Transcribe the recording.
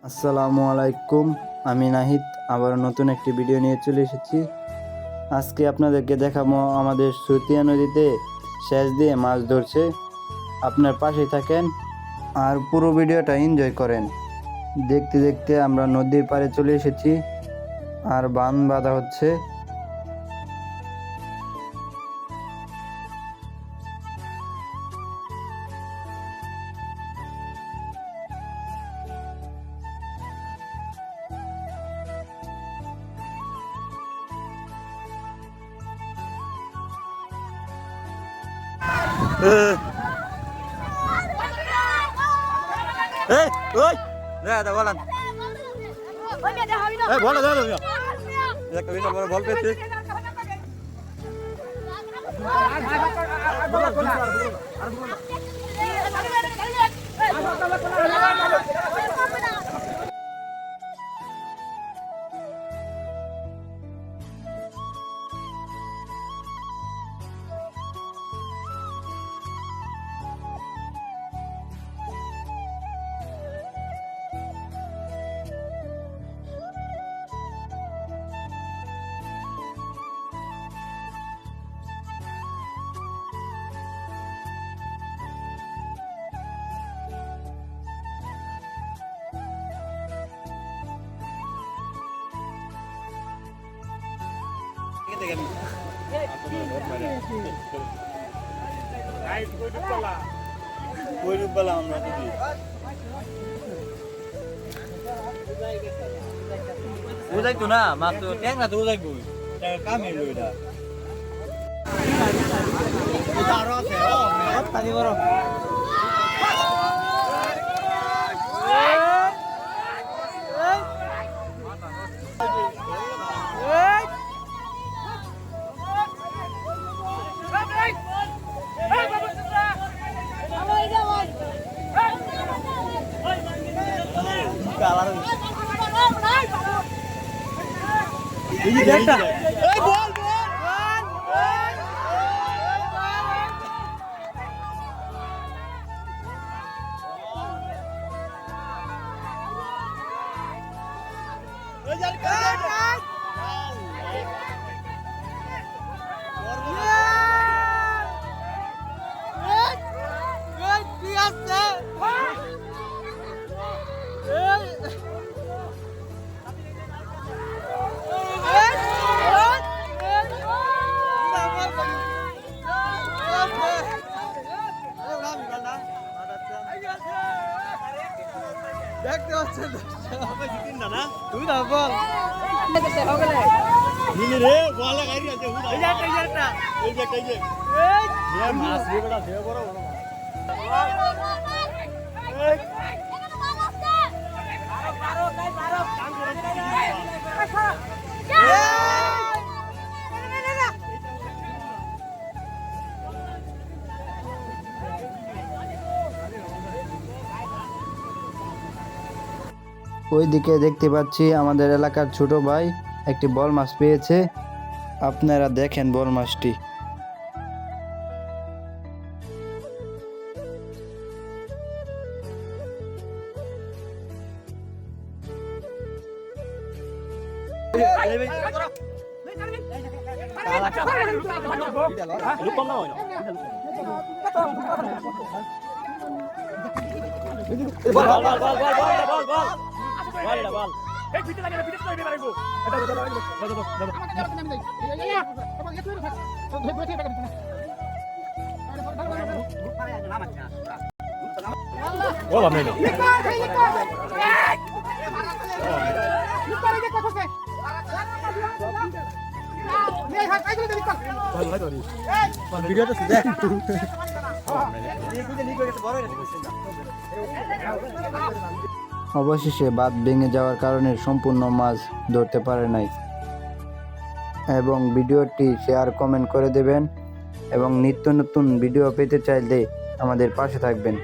আসসালামু আলাইকুম। আমি নাহিদ আবার নতুন একটি ভিডিও নিয়ে চলে এসেছি। আজকে আপনাদেরকে দেখাবো আমাদের সুরতিয়া নদীতে সেচ দিয়ে মাছ ধরছে। আপনার পাশে থাকেন আর পুরো ভিডিওটা এনজয় করেন। দেখতে দেখতে আমরা নদীর পাড়ে চলে এসেছি আর বান বাঁধা হচ্ছে। এই ওই দে বলেন এই বল দাও দাও একটা বিনা বড় বল পেয়েছে উজাইতো না মাত্র ট্যাং না তো উজাইবো কামে লইরা এটা আরো আছে ও তালি বড় দেখতে পাচ্ছেন না তুই না বল নিলে রে বল গাড়ি আছে এই যে এই মাছ রে বড় দেব বড় বড় এই ওইদিকে দেখতে পাচ্ছি আমাদের এলাকার ছোট ভাই একটি বল মাছ পেয়েছে। আপনারা দেখেন বল মাছটি। অবশেষে বাঁধ ভেঙে যাওয়ার কারণে সম্পূর্ণ মাছ ধরতে পারে নাই। এবং ভিডিওটি শেয়ার কমেন্ট করে দেবেন এবং নিত্য নতুন ভিডিও পেতে চাইলে আমাদের পাশে থাকবেন।